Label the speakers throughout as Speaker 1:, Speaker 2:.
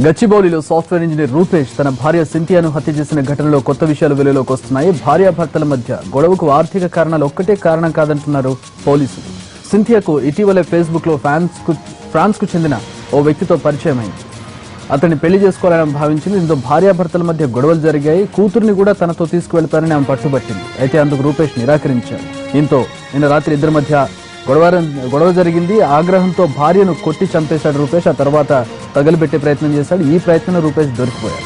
Speaker 1: గచ్చిబౌలిలో software engineer Rupesh తన భార్య సింథియాను హత్య చేసిన ఘటనలో కొత్త విషయాలు వెలుగులోకి వస్తున్నాయి. భార్యాభర్తల మధ్య గొడవకు ఆర్థిక కారణాలు ఒక్కటే కారణం కాదంటున్నారు పోలీసులు. సింథియాకు ఇటీవలే ఫేస్బుక్ లో ఫ్రాన్స్ కు చెందిన ఓ వ్యక్తితో పరిచయమైంది. అతన్ని పెళ్లి చేసుకోవాలని భావించింది. దీంతో భార్యాభర్తల మధ్య గొడవలు జరిగాయి. కూతుర్ని కూడా తనతో తీసుకువెళ్తానని ఆమె పట్టుబట్టింది. అయితే అందుకు రూపేష్ నిరాకరించాడు. దీంతో నిన్న రాత్రి ఇద్దరి మధ్య గొడవ జరిగింది. ఆగ్రహంతో భార్యను కొట్టి చంపేశాడు రూపేష్. ఆ తర్వాత తగలబెట్టే ప్రయత్నం చేశాడు. ఈ ప్రయత్నంలో రూపేష్ దొరికిపోయాడు.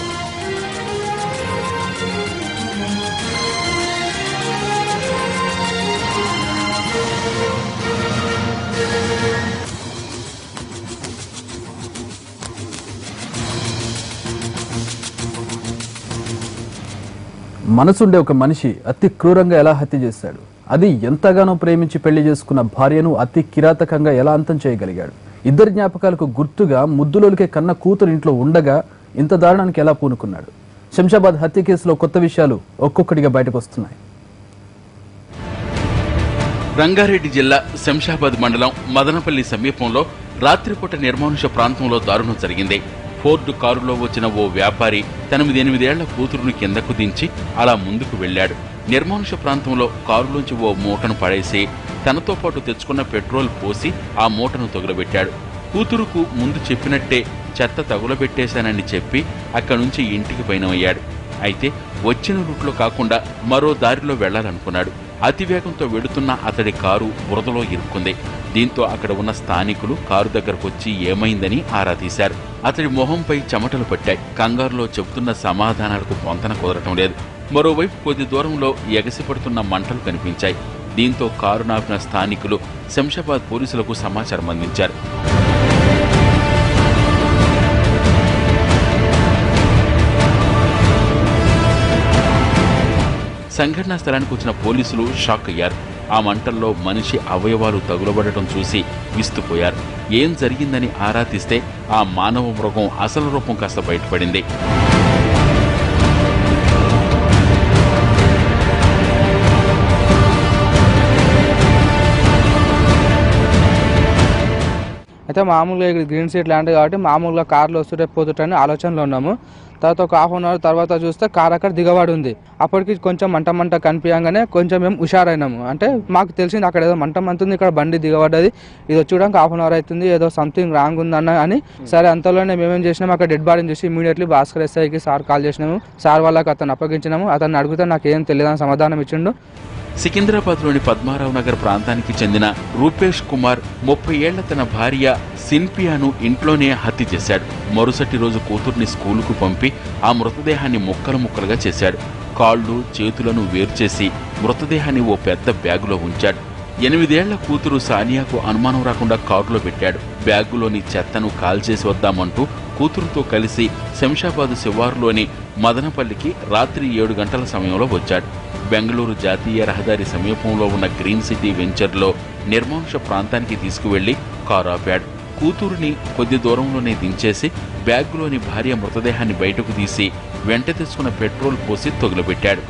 Speaker 1: మనసుండే ఒక మనిషి అతి క్రూరంగా ఎలా హత్య చేశాడు? అది ఎంతగానో ప్రేమించి పెళ్లి చేసుకున్న భార్యను అతి కిరాతకంగా ఎలా అంతం చేయగలిగాడు? ఇద్దరి జ్ఞాపకాలకు గుర్తుగా ముద్దులోలికే కన్న కూతురు ఇంట్లో ఉండగా ఇంత దారుణానికి ఎలా పూనుకున్నాడు? శంషాబాద్ హత్య కేసులో కొత్త విషయాలు ఒక్కొక్కటిగా బయటకు వస్తున్నాయి.
Speaker 2: రంగారెడ్డి జిల్లా శంషాబాద్ మండలం మదనపల్లి సమీపంలో రాత్రిపూట నిర్మానుష ప్రాంతంలో దారుణం జరిగింది. ఫోర్డ్ కారులో వచ్చిన ఓ వ్యాపారి 8 ఏళ్ల కూతురును కిందకు దించి అలా ముందుకు వెళ్లాడు. నిర్మానుష ప్రాంతంలో కారులోంచి ఓ మూటను పడేసి తనతో పాటు తెచ్చుకున్న పెట్రోల్ పోసి ఆ మూటను తగులబెట్టాడు. కూతురుకు ముందు చెప్పినట్టే చెత్త తగులబెట్టేశానని చెప్పి అక్కడి నుంచి ఇంటికి పయనమయ్యాడు. అయితే వచ్చిన రూట్లో కాకుండా మరో దారిలో వెళ్లాలనుకున్నాడు. అతివేగంతో వెడుతున్న అతడి కారు బురదలో ఇరుక్కుంది. దీంతో అక్కడ ఉన్న స్థానికులు కారు దగ్గరకొచ్చి ఏమైందని ఆరా తీశారు. అతడి మొహంపై చెమటలు పట్టాయి. కంగారులో చెబుతున్న సమాధానాలకు పొంతన కుదరటం లేదు. మరోవైపు కొద్ది దూరంలో ఎగసిపడుతున్న మంటలు కనిపించాయి. దీంతో కారు నాపిన స్థానికులు శంషాబాద్ పోలీసులకు సమాచారం అందించారు. సంఘటనా స్థలానికి వచ్చిన పోలీసులు షాక్ అయ్యారు. ఆ మంటల్లో మనిషి అవయవాలు తగులబడటం చూసి విస్తుపోయారు. ఏం జరిగిందని ఆరా తీస్తే ఆ మానవ మృగం అసలు రూపం కాస్త బయటపడింది.
Speaker 3: అయితే మామూలుగా ఇక్కడ గ్రీన్ సీట్ ల్యాండ్ కాబట్టి మామూలుగా కార్లో వస్తుంటే పోతుంటని ఆలోచనలో ఉన్నాము. తర్వాత ఒక ½ అన్ అవర్ తర్వాత చూస్తే కార్ అక్కడ దిగబడి ఉంది. అప్పటికి కొంచెం మంట కనిపించగానే కొంచెం మేము హుషారైనాము. అంటే మాకు తెలిసింది అక్కడ ఏదో మంట మంతుంది, ఇక్కడ బండి దిగబడ్డది, ఇది చూడడానికి ½ అన్ అవర్ అవుతుంది, ఏదో సంథింగ్ రాంగ్ ఉందన్న అని. సరే అంతలోనే మేమేం చేసినాము, అక్కడ డెడ్ బాడీని చూసి ఇమీడియట్లీ భాస్కర్ ఎస్ఐకి సార్ కాల్ చేసినాము. సార్ వాళ్ళకి అతను అప్పగించినాము. అతన్ని అడిగితే నాకు ఏం తెలియదని సమాధానం ఇచ్చిండు.
Speaker 2: సికింద్రాబాద్లోని పద్మారావు నగర్ ప్రాంతానికి చెందిన రూపేష్ కుమార్ 30 ఏళ్ల తన భార్య సిన్పియాను ఇంట్లోనే హత్య చేశాడు. మరుసటి రోజు కూతుర్ని స్కూలుకు పంపి ఆ మృతదేహాన్ని ముక్కలుగా చేశాడు. కాళ్ళు చేతులను వేరుచేసి మృతదేహాన్ని ఓ పెద్ద బ్యాగులో ఉంచాడు. 8 ఏళ్ల కూతురు సానియాకు అనుమానం రాకుండా కారులో పెట్టాడు. బ్యాగులోని చెత్తను కాల్చేసి వద్దామంటూ కూతురుతో కలిసి శంషాబాద్ శివారులోని మదనపల్లికి రాత్రి 7 గంటల సమయంలో వచ్చాడు. బెంగళూరు జాతీయ రహదారి సమీపంలో ఉన్న గ్రీన్ సిటీ వెంచర్లో నిర్మానుష ప్రాంతానికి తీసుకువెళ్లి కారు ఆపాడు. కూతురుని కొద్ది దూరంలోనే దించేసి బ్యాగులోని భార్య మృతదేహాన్ని బయటకు తీసి వెంట తెచ్చుకున్న పెట్రోల్ పోసి తగులబెట్టాడు.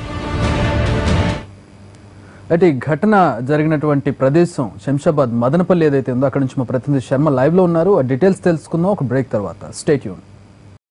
Speaker 1: అయితే ఈ ఘటన జరిగినటువంటి ప్రదేశం శంషాబాద్ మదనపల్లి ఏదైతే ఉందో అక్కడ నుంచి మా ప్రతినిధి శర్మ లైవ్ లో ఉన్నారు. ఆ డీటెయిల్స్ తెలుసుకుందాం ఒక బ్రేక్ తర్వాత. Stay tune.